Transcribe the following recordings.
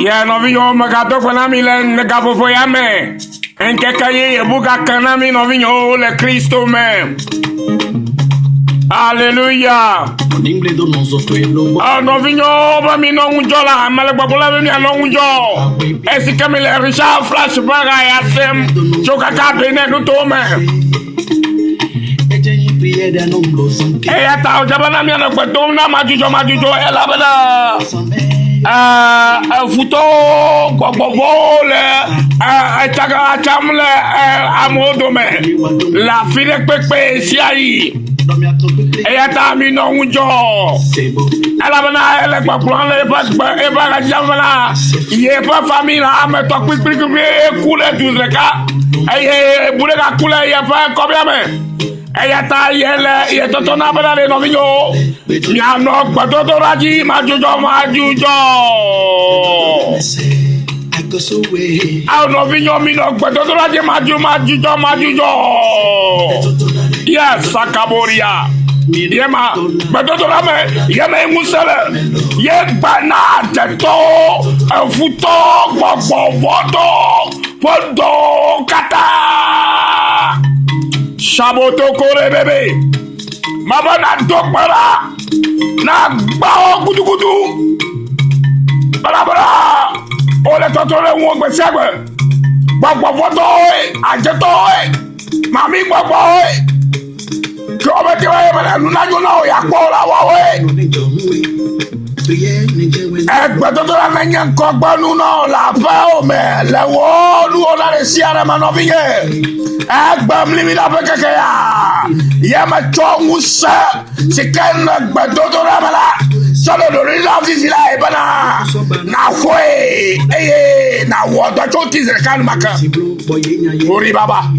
Ya novinho magato kwa mi le gafofo ya me. Enke kaye ye buka kana mi novinho le Cristo me. Alléluia. Ah novinho ba mi no unjola male gbabola mi no unjo. Esi kamile Richard Flash baga ya sem. Choka ka bene no to me. Eya ta o jabana mi no gbedo na majujo ela bana. Futo gbogbo le ataga chamle amodome la file pepe si ayi eya ta mi no unjo ala bana ele gbaplan le e ba ga jamala ye pa famille ame to quick kule duzeka eye bule ga kule ye pa combien me eya ta yele ye toto na bana le no vinyo mi ano gbadodo raji majujo ah no vinyo mi no gbadodo raji majujo yes sakaboria yema gbadodo rame yema musele ye bana teto futo gbogbo podo kata Shaboto kore bebe. Mama na dokbara. Na bao gudu. Bara. Ole totore won gbe segbe. Gbogbo foto ajeto mami gbogbo ko be ti wa bele nu na jo na o ya po la wa Egbe to la menya nko gbanu no la fa o me le wo lu o la re si ara ma no biye egbe mlimi la pe keke ya ma cho musa se kan egbe to la mala solo do ri la fi la e bana na foi na wo do cho ti ze kan maka ori baba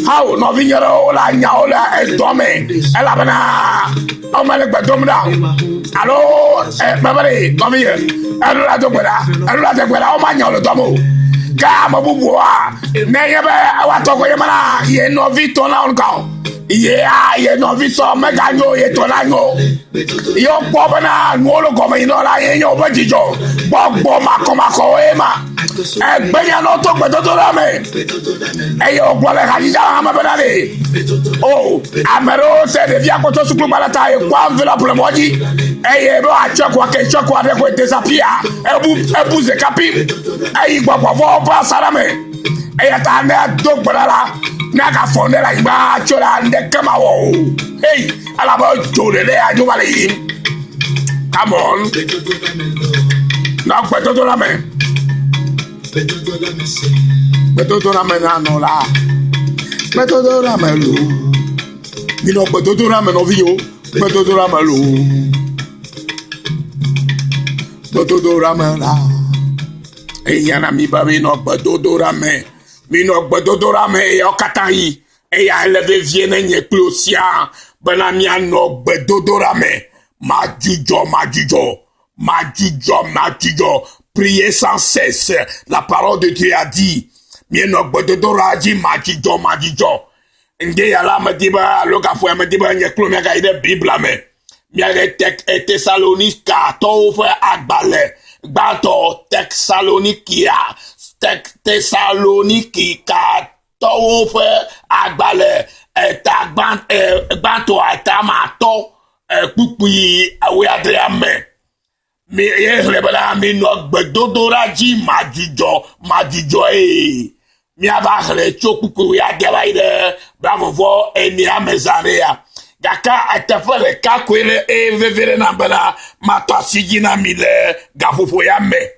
how no vinyero o la nya o la e do me e la bana o ma le gbe do mda allo babare no viye anu la to gbera o ma nya o lo do mo ka mo bubu a na ye be wa to ko ye mana ye no vito na on ka ye no vito mega nyo ye to la nyo yo po bana nu lo ko me no la ye yo ba jijo gbogbo mako e ma gbenya no to gbe to la me e yo gbo le ka jija ma bana le o amero se de via ko to suklu balata e kwa envelope le moji e ye bo a choko ke choko ade ko disappear ebu ze kapi e gbogbo fo pa sarame e ya ta ne do gbara na ka fonde la igba chola nde kama wo hey ala ba jole le ajo wale yin come on na gbe to la me Beto la me na no la Beto la me lo mi no beto la me no vio beto la me lo beto la me la e yana mi ba mi no beto la me o katai e ya leve viene nye closia bana mi no beto la me majujo priez sans cesse. La parole de Dieu a dit, mieno gbododo ji majijo. Nge yala me diba loka fo me diba nye klo me ga ide Bible me. Mi age tek Thessalonica to fe agbale. Gbato Thessalonikia. Thessaloniki ka to fe agbale. Gbato atama to pupi awe adria me. Mi rebela mi no gbedodora ji majijo mi aba hre chokuku ya dewa ide bravo vo eni amezarea gaka atefere kakwele vevere na bela matwasiji na mile gafufo ya me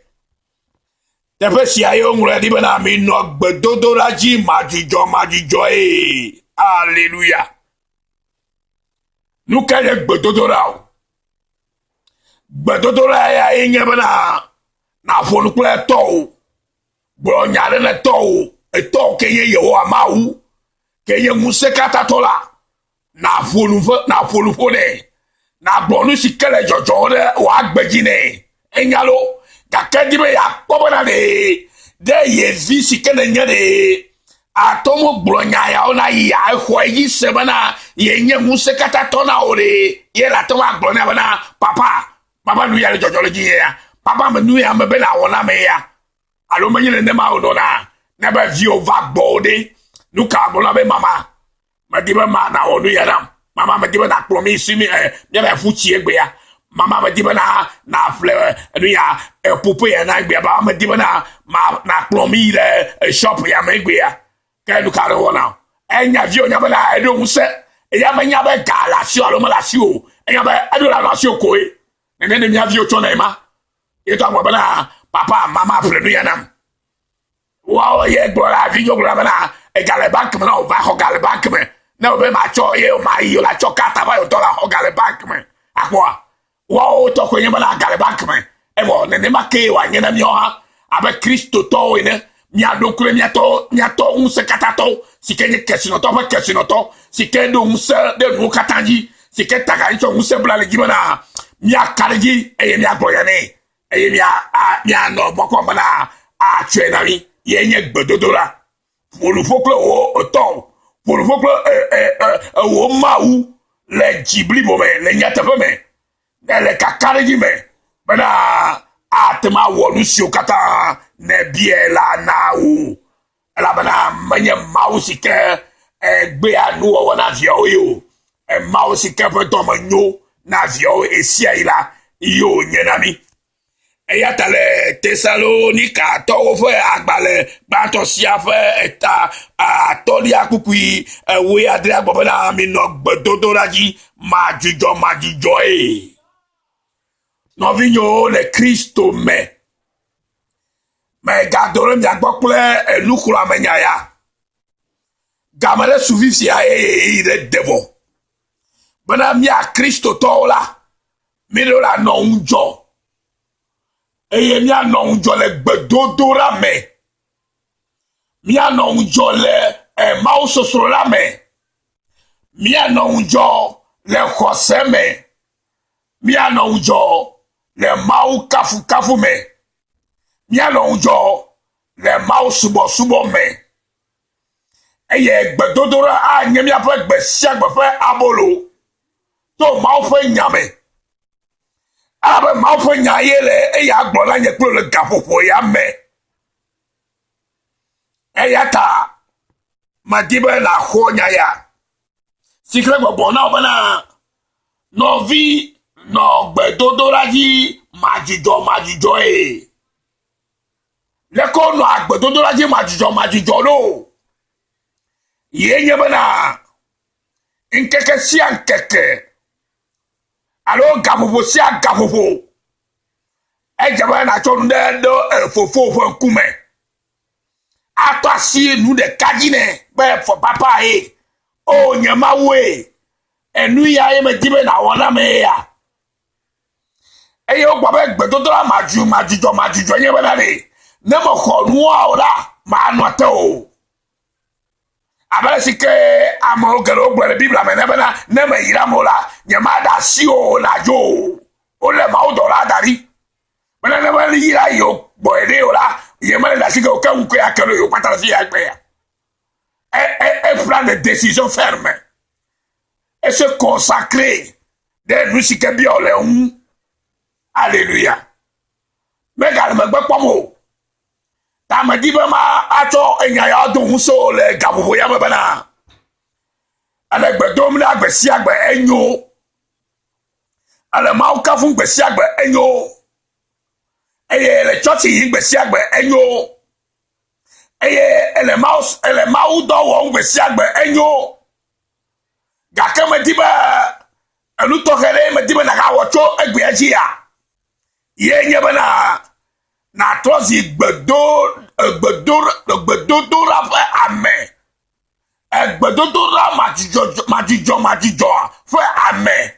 tefe si ayo ngure di bela mi no gbedodora ji majijo Alléluia. Nous kaya gbedodora Gbedodora ya inye bana na fonu kule to bro nyale na to eto ke ye yo amawu ke ye musekata tola na fonu fone na bonu sikele jojo de wa gbejine enyalo ka kedibe ya kobana de ye vi sikele nyade atomo blonya ya ona ya hwayi sebana ye nye musekata tona ore ye la to wa blonya bana papa papa nu ya le jojology ya papa me nu ya me be na wona me ya alo me nyine ne ma o na na ba vi o va gbode nu ka bo na be mama ma di be ma na onu ya na mama me di be na promi si mi me ba fu chi egbe ya mama me di be na fle nu ya popo ya na egbe ba me di be na promi le shop ya me egbe ya ka nu ka ro na enya vi o nya be na e do se e ya me nya be ga la si alo ma la si o e nya be e do la si o ko e ne mi avio chona ema eto agba na papa mama frenu ya nam wow ye gbora video gbora na e gale bank me na o va ho gale bank me na o be ma cho ye o ma yo la cho kata ba yo to la ho gale bank me akwa wow to ko ye ma la gale bank me e bo ne ma ke wa nye na mi o ha abe Kristo to ine mi adokure mi to un se kata to si ke nye kesino to ba kesino to si ke do un se de no katanji si ke tagari cho un se bla le gimana mia karigi eye mia boyane eye mia no boko bana a twenari ye nye gbododora polufoklo o to polufoklo o maou le jibli bome le nyatape me le kakarigi me bana atema wonu si okata ne biela na u la bana manye maou sike gbe anu wona vio yo maou sike pe to manyo na vio esia ila yo nyenami eyatale Tesalonika to fe agbale bato sia fe eta atoli akukui we adria bobana mi no gbododoraji majijo no vinyo le Kristo me gadore mi agbople elukura menyaya gamale suvisi ya le devil bana mi a Kristo tola mi la no unjo eye mi a no unjo le gbedodora me mi a no unjo le mao sosrola me mi a no unjo le khose me mi a no unjo le mao kafu me mi a no unjo le mao subo me eye gbedodora a nyemi ape gbesia gbefe abolo to mao fe nyame abe mao fe nyayele e ya gbola nye klo le gapopo ya me e ya ta madibe la ho nyaya sikre gbogbo na obana no vi no gbedodora ji majijo le ko no agbedodora ji majijo no ye nye bana nkeke si nkeke alo gapopo si gapopo e jaba na cho nde do fofo nkume ato asi nu de kajine be for papa o nyama we enu ya ye me dibe na wona me ya e yo gba be gbedodora majijo nye bana le ne mo khonu ora ma no te o abele sike amo gero gbere bibla me nebena ne me yira mola nyamada si o la jo o le ma o dola dari bena ne me yira yo boede ola ye me da sike o ka unko ya kero yo patara si ya gbe ya prendre des décisions fermes et se consacrer de nous sike bi ole alléluia me gal me gbe pomo ma dibe ma ato enya ya do so le gabobo ya bana ale gbedom na agbesi agbe enyo ale ma o ka fun gbesi agbe enyo eye le church yi gbesi agbe enyo eye ele ma o do wo gbesi agbe enyo ga ke me dibe elu to kele me dibe na ga wo cho egbe aji ya ye nye bana na trozi gbedodora fe ame gbedodora majijo fe ame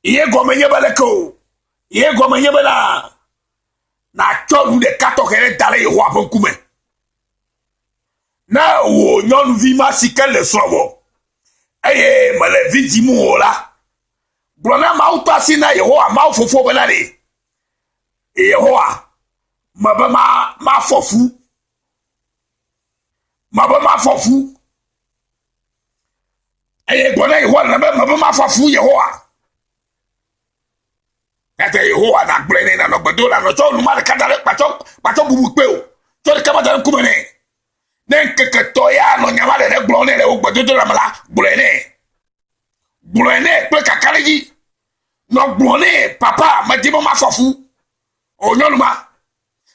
iye gome nyebele ko iye gome nyebela na cholu de katokere dale yo aponkume na wo nyon vi masike le sovo eye male vidi mu ola brona mauta sina yo ma fofo benare Yehowa maba ma fofu eye gbona Yehowa na maba ma fofu Yehowa ete Yehowa na gblene na no gbedo la no cho nu ma ka dale pacho bubu pe o cho le kama dale kumene ne keke to ya no nyama le gblone le o gbedo la mala gblene pe kakale yi no gblone papa ma di mo ma fofu o nyonu ma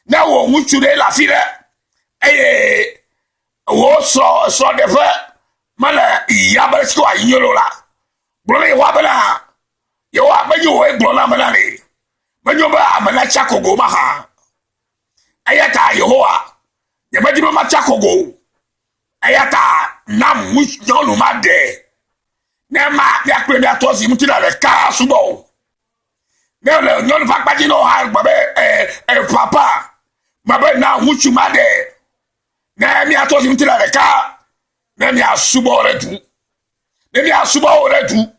na wo muchu de la fire wo so de fe mala ya ba sko ayoro la gblone wa bala yo wa ba yo e gblona mala ni manyo ba amana chakogo ma ha ayata Yehowa ya ba di mo ma chakogo ayata na muchu nyonu ma de ne ma ya kwe ya tozi mutila le ka subo ne le nyon fa gbaji no ha gbabe papa mabe na muchu ma de ne mi atozi mutila le ka ne mi asubo re tu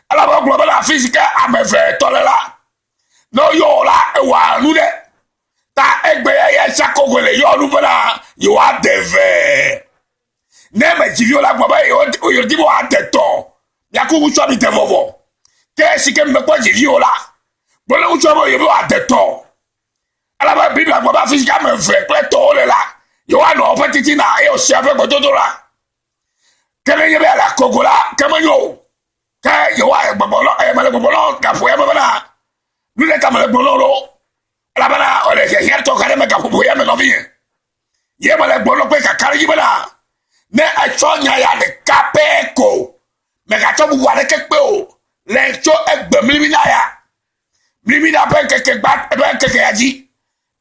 ala ba global la physique ameve tolela no yo la e wa nu de ta egbe ya chakogo le yo nu bala yo adeve ne me jivio la gbabe yo dibo ateto yakubu chwa mi tevovo ke sike mbekwa jivio la bole uchwa yo bo ateto ala ba biblia gbabe physique ameve pleto le la yo ano petiti na yo se abe gbododo la kele yebe la kogola kamanyo ka yo wa gbobolo male gbobolo ka fo ya bana nu le kamale gbolo la bana o le je to kare me ka fo ya me no bien ye male gbolo pe ka kare yibana ne acho nya ya le kapeko me ka to bu wa le kepe o le cho egbe mlimina ya mlimina pe keke gba pe keke yaji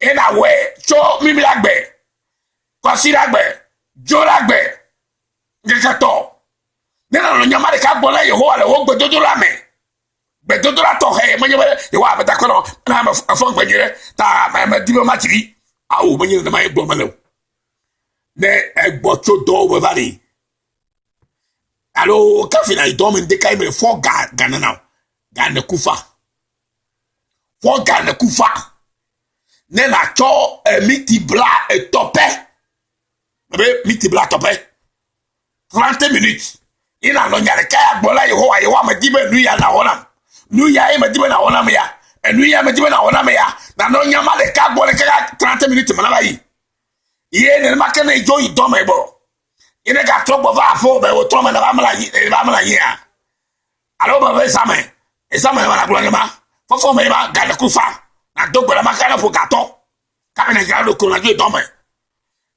ina we cho mlimina gbe kwasira gbe jora gbe ngekato nena no nyama de ka gbona Yehowa le wo gbedodo la me gbedodo la to he mo nyebe Yehowa be ta kono na ma afon gbanyere ta ma dibo ma tiri awu mo nyebe na ma egbo ma le ne egbo cho do we bari alo kafina idom de kai me for Ghana now Ghana kufa for Ghana kufa ne na cho miti bla e topé be miti bla topé 30 minutes ina no nyare kaya gbola Yehowa ma dibe nu ya na wona nu ya e ma dibe na wona me ya enu ya ma dibe na wona me ya na no nyama le ka gbola kaya 30 minutes mana bayi ye ne ma kana jo idom ebo ina ga tro bova fo be wo tro ma na ba mala yi ya alo ba be same ma na gbola ma fo me ba ga le kufa na do gbola ma kana fo gato ka na ga lo ko na jo idom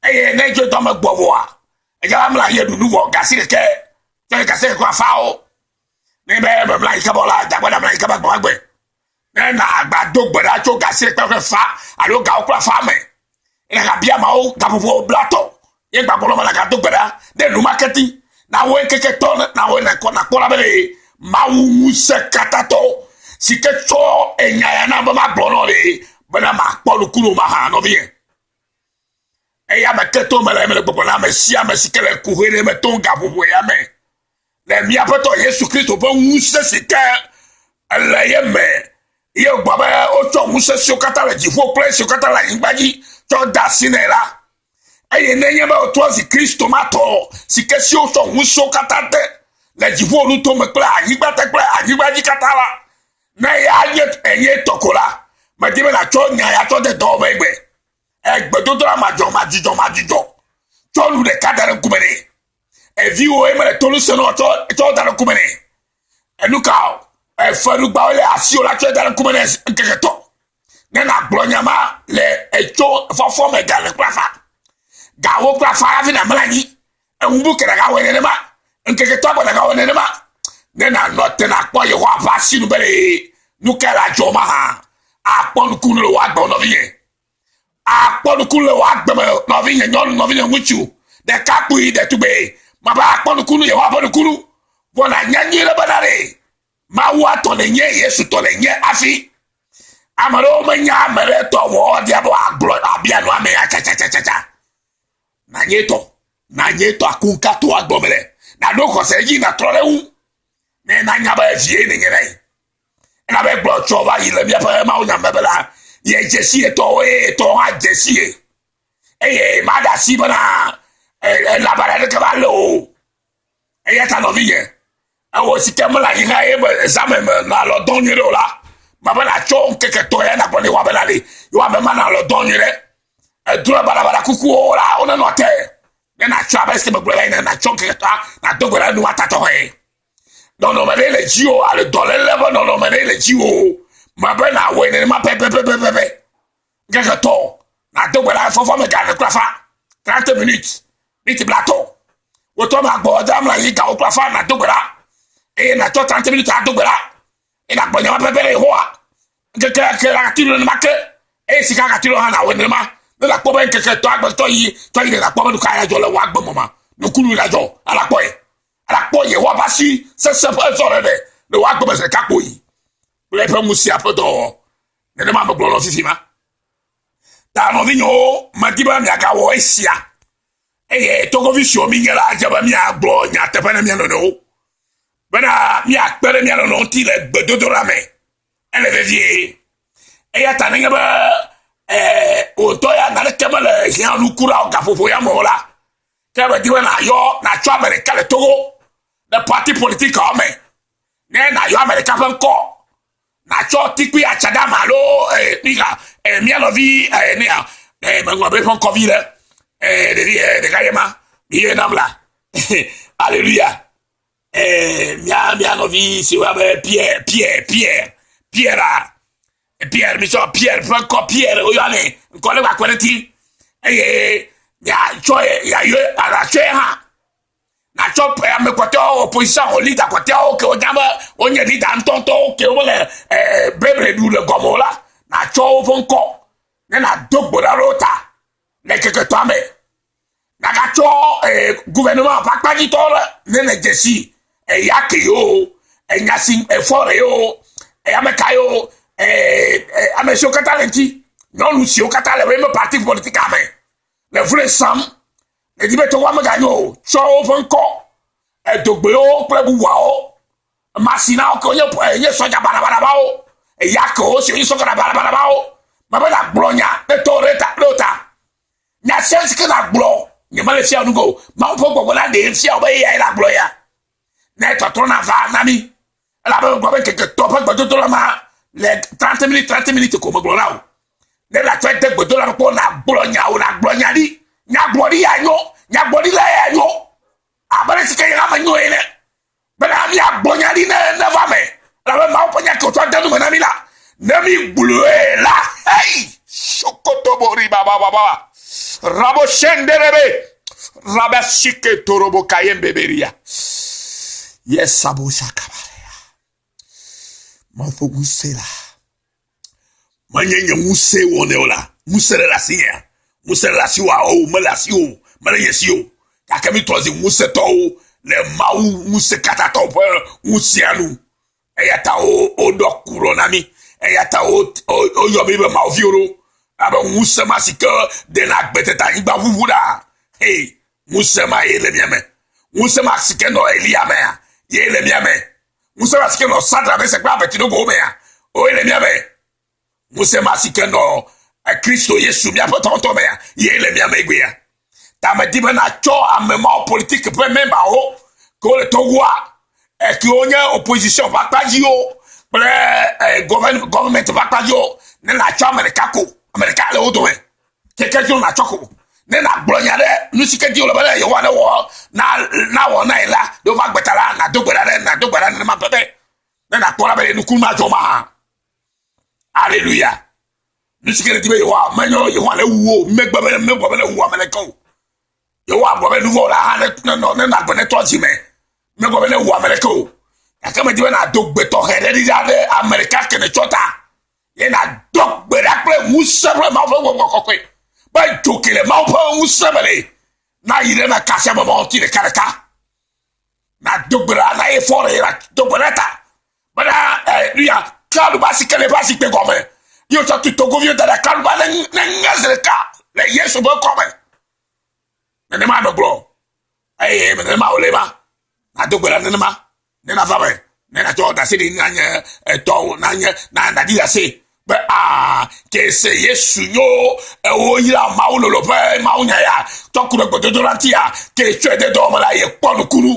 ne jo idom gbovo a eja mala ye du nuvo gasire ke je gasire kwa fao ne be mala ikabola dagba mala ikaba gbagbe ne na agbado gbara cho gasire pe fa alo ga okura fa me ina ga bia ma o gapopo blato ye gbagbo mala ga do gbara de nu marketing na wo keke to na wo na kola be ma wu se katato sike cho enya ya na ba ma gboro le bana ma polu kunu ma ha no bien eya me keto me le gbogbo na me sia me sikele kuhere me tonga bobo ya me le mi apeto Yesu Kristo bo nwuse sike ele ye me ye gbaba o cho nwuse si o kata le jifo place o kata la ingbaji cho da sinela eye ne ye me o to si Kristo mato sike si o cho nwuse o kata te le jifo lu to me kla ayigba te kla ayigbaji kata la na ya ye enye tokola me dibe na cho nya ya to de do me gbe egbedodo la majo tolu de kadare kumene evi o emele tolu seno to dare kumene enuka faru gba ole asio la to dare kumene nkeketo ne na glonyama le echo fofo mega le klafa gawo klafa afi na mlanyi enwu kere ga wene ma nkeketo agba ga wene ma ne na note na po ye ho apasi nu bere nukela joma ha apon kunu wa gba no vie akpọnukulu wa gbeme novi nye nyɔnu novi nye ŋutsu ɖeka kpui de tugbe ma ba akpɔnukulu ye wa akpɔnukulu bona nyanyi le bena de ma wa tɔ le nye Yesu tɔ le nye afi ame ɖewo menya ame ɖe tɔ wɔ dia bo agblɔ abia no ame ya tsa na nye tɔ akunka to agbɔme le na do xɔse yi na trɔ le ŋu ne na nya be vie ne nye ɖe ena be gblɔ tsɔ va yi le miaƒe mawu nyame be la ye jesi to ha jesi eye ma da si bana la bara de ka lo eye ta no vie e wo si tem la yin ha e examen na lo don ni la mabela cho keke to ya na boni wa belali yo be mana lo donire dura balabala kuku ora ona no te na cho abeske me gbela na cho keke to na dogbela nu atato he non no mele jio ale dole level non mele jio mabena we ne ma pepe keke to na dogbela fo me ga na krafa 30 minutes biti blato woto ma gbo dam la yi ga o krafa na dogbela na cho 30 minutes a dogbela ina gbonya ma pepe ho a keke la tiro na make sika ka tiro ha na we ne ma la po ben keke to agbo to yi la po du ka ya jo le wa gbo mama no kulu la jo ala po ye wa ba si se so le wa gbo se ka po yi le pe mu si apodo ne ma gbo lo fifi ma ta no vinyo ma diba mi aka wo esia to go visio mi ngela ajaba mi agbo nya te pa na mi no bena mi akpere mi no ti le gbedodo la me ele vie ya taninga ba o to ya na kemale hian lukura o gafofo ya mola kebe diwe na yo na cho America le togo the party politique o me ne na yo America fen ko na cho tikwi achada malo niga mi alovi ne me ngwa be fon covid de kayema mi namla alléluia mi alovi si wa be Pierre, Michel, Pierre, Franco, Pierre, Oyane, Nkole wa kweleti. Ya choy, ya yo, ala choy ha. Na chop, ya me kote opposition, o leader kote o, ke o jamba, onye leader antonto, ke o le, bebre du le gomola. Na choy fonko. Ne na dogbo la rota. Ne keke to ame. Na ga choy, gouvernement, pakpa di tole, ne jesi. Yake yo, nyasi, fore yo, ameka yo, amesio katalenti non usio katale we me parti politique ame le vrai sam le dibe to wa me ganyo cho fonko dogbe o plebu wa o masina o ko ye soja barabara ba o yako si soja barabara ba o ma la blonya de toreta lota nya sense ke la blo ni male sia nugo ma po go la de sia o be ya la blo ya ne to trona va nami la be go be ke to pa go to la ma les 30 minutes comme glorao ne la traite de dola ko na glonya di nya glori ya la yo abare sike ya ma nyo ene bana mi agbonya di na va me la be ma oponya ko to danu me na mi la ne mi glue la hey shokoto bori baba rabo shenderebe rabashike torobo kayembe beria yes sabo shakabare Mafo musela. Manyenye muse woneola. Musele la siya. Musele la siwa o. Mele la siyo. Mele yesiyo. Kakemi tozi muse to o. Le mau muse katato po. Musianu. Eyata o do kuronami. Eyata o yomibe mau fioro. Abe muse masike. Denak beteta iba vuvuda. Hey. Muse ma yele miame. Muse masike no eliame. Yele miame. Muse masike no sadra be se kwa betino go me ya. O ele miame. Muse masike no Kristo Yesu mi apotonto me ya. Yele miame gbe ya. Ta me dibe na cho amema politique pe memba o. Ko le togwa ki onye opposition va paji o. Pre government va paji o. Ne na cho America ko. America le o do me. Keke jo na choko. Ne na blonya de nusike di o le bele yo wa de wo na wo na ila do va gbetala na dogbara na ma bebe ne na tola bele nukuma joma hallelujah nusike di be yo wa manyo yo wa le wo megba bele wo ameleko yo wa gbo be nuvo la ha ne na gbene to ji me megba bele wo ameleko akama di be na dogbeto here di de America ke ne chota ye na dogbera pre musebre ma wo kokwe ba jokele ma po musebre na yire na kasha ma ti de karaka na dogbera na e fore la dogberata bana luya kalu basikele basikpe gome yo so tu togo vieux de la kalu ba na ngazeka le yesu bo come ne ma no glo me ma olema na dogbera ne ma ne na vabe ne na to da se ni anya to na anya na di da se but que se yesu yo o yira ma o lo pe ma o nya ya to kuro gbodo rantia ke chwe de do ma la ye ponu kuru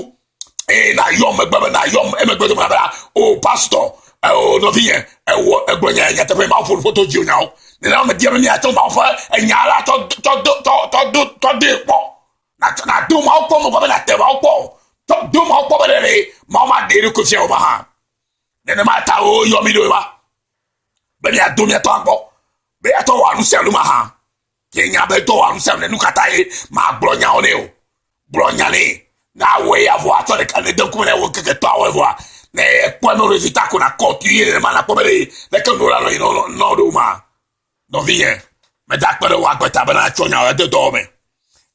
na yom megbe na yom emegbe do ma o pastor oh no vie e gronya ya te ma fo photo ji onya o na me dia me ya to ma fo enya la to de po na do ma po mo ko na te ma po to do ma po be ma ma de ri ko fi o ma ha ne ma ta o yo mi do ba be ya do mi to agbo be ya to wa nu se lu ma ha kenya be to wa nu se ne nu kata e ma gronya o ne o gronya ni na we ya vo ato de kan de ko ne wo ke to awo vo ne quando resita con a cotiere ma la povere le che non la no do ma no vie me da quello wa questa bana chonya de dome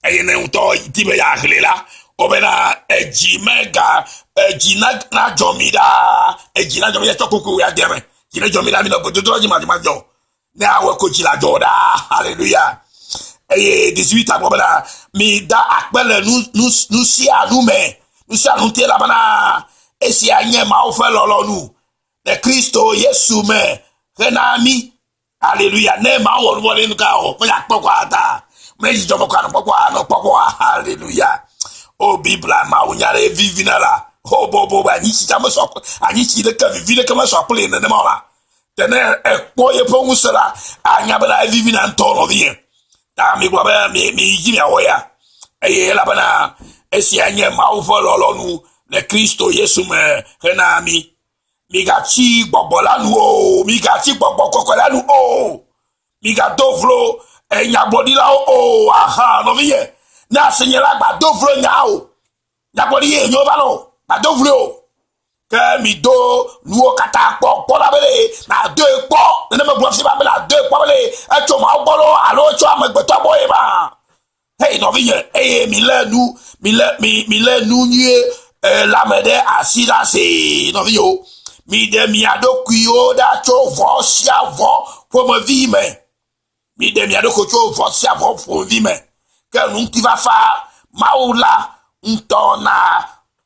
e ne un to ti be ya hlela o bena e ji mega e ji na jomida e ji na jomida to kuku ya deme ji na jomida mi no bo do ji ma jo ne awe ko ji la joda hallelujah e 18 abo bena mi da akpele nu si anu me nu si anu te la bana esi anye ma o fe lolonu de Kristo Yesu me renami hallelujah ne ma wo wo le nka o pe ya poko ata me ji jo poko no poko hallelujah o bibla ma o nyare vivinala ho bo ba ni si jamo so anyi si de ka vivi de ka ma so ple ne ma la tene e po ye po musala anya bana vivina ntono vie ta mi gwa ba mi ji mi awoya e la bana esi anye ma o fe lolonu le Kristo Yesu me renami mi ga chi gbogbo lanu o mi ga chi gbogbo koko lanu o mi ga dovlo e nyagbodi la o aha no vie na senyela gba dovlo nya o nyagbodi ye nyo ba no ba dovlo ke mi do nuo kata po la bele na do po ne me blo fi ba bele do po bele e cho ma gbolo alo cho amegbeto boy ba hey no vie e mi le nu nye la mede asida se no vio mi de mi ado kuyo da cho vo sia vo pour me vie me mi de mi ado ko cho vo sia vo pour vie me que nous ti va fa maula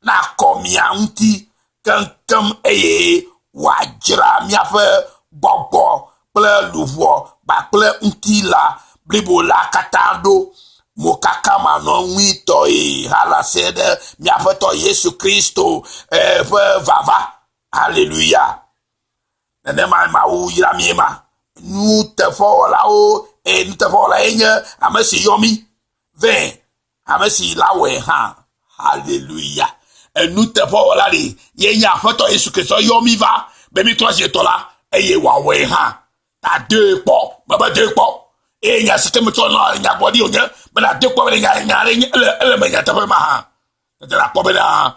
na komia unti kan eye wajra mi afa bobo ple luvo ba ple unti la blibo la katando mokaka mano wito e hala sede mi afato Yesu Kristo vava hallelujah nene ma u yira mi ma nu te fo la o e nu te fo la enye amesi yomi ven amesi lawe ha hallelujah e nu te fo la ri ye afato Yesu Kristo yomi va be mi to je to la e ye wa we ha ta de po baba de po e nya system to no nya body onya bela de ko bela nya ele me nya tabe ma ha de la ko bela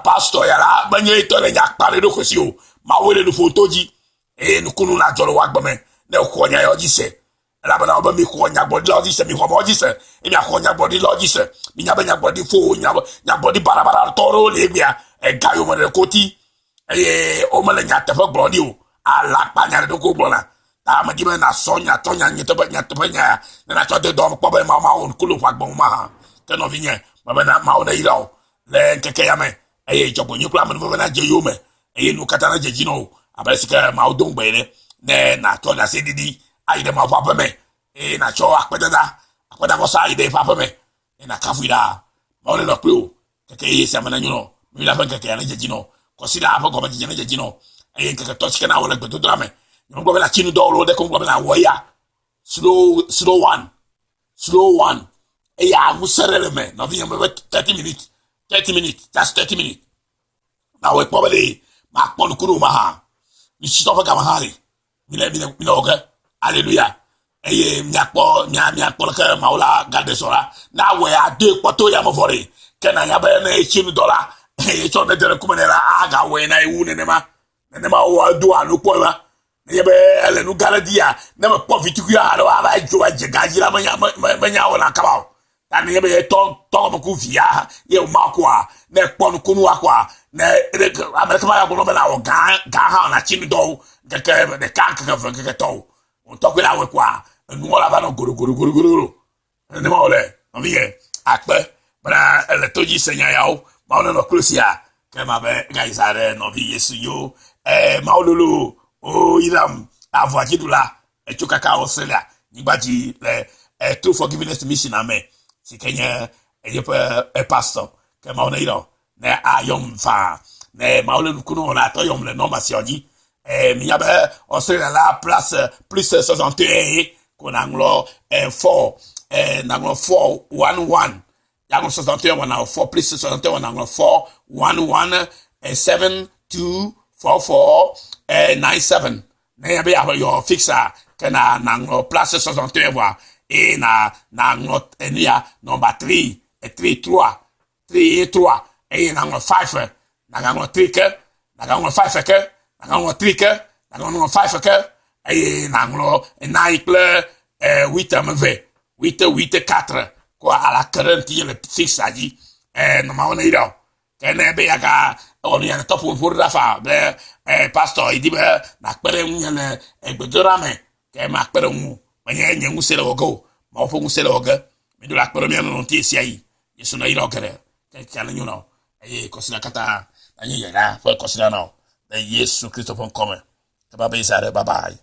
pastor ya la banye to le nya pare do kosi o ma wele do fotoji e nu kunu na joro wa gbeme ne ko nya yo jise la bela oba mi ko nya body lo jise mi ko mo jise e mi ko nya body lo jise mi nya nya body fo nya body barabara toro le bia e gayo mo de koti e o ma le nya tabe gbodi o ala pa nya do ko gbona ma di na sonya tonya nyetopanya na to de dom ko be ma on kulu fa gbon ma ke no vinye ma na ma on ilo le keke ya me e jobo nyu kla me no na je yo me e nu kata na je jino abasika ma odon gbe ne na to na se didi ai de ma fa me e na cho akpeda ko sa ide fa me e na kafuida ma on no plu keke yi se ma na nyuno mi la fa keke ya na je jino ko sida fa ko ba je na je jino e keke to chike na wala gbe to drame you go na chinu do de ko go na woya slow one e ya musere me no vi me 30 minutes just 30 minutes na we probably ma pon kuru ma ha ni si to fa ga ma ha ri mi le oga hallelujah e ye mi akpo ka ma ola gade sora na we ade poto ya mo fori ke na ya be na chinu dollar e cho de de ko me na aga we na iwu ne ma o do anu po ma yebe ele nu garadia na me po vitiku ya ro aba jo aje gajira manya wona kabao ta yebe to mo ku via ye ma kwa na po nu kunu akwa na amerika ma ya ko na o ga ha na chimi do de ka to on to la we kwa nu wala ba no goro ne ma ole on vie akpe bra ele toji senya yao ma ona no klusia ke ma be gaisare no vie Yesu yo ma ololo oh iram avoati dula e chukaka Australia nigbaji le true forgiveness mission amen si kenya e pastor ke ma ona iro ne ayom fa ne ma ole kuno na to yom le no masioji miabe on serait dans la place plus 61 qu'on anglo 4 anglo 4 1 1 Yango 61 wana 4 plus 61 wana 4 1 1 7 2 4 4 9 7 na yabe ya yo fixa kana nango place 61 wa et na nango enia number 3 et 3 3 3 et 3 et nango 5 nango 3 ke nango 5 ke nango 3 ke nango 5 ke et nango 9 ple 8 mv 8 8 4 quoi à la current le fixe a dit no ma on iro kene be aga on y a top pour la fa pastor il dit na pere nyele egbedorame ke ma pere mu manye nyengu sele ogo ma fo mu sele oga me do la pere mi no ti si ai yesu na iro kere ke kana you know e kosina kata anyi yera fo kosina no de yesu christo pon come ka ba be sare bye bye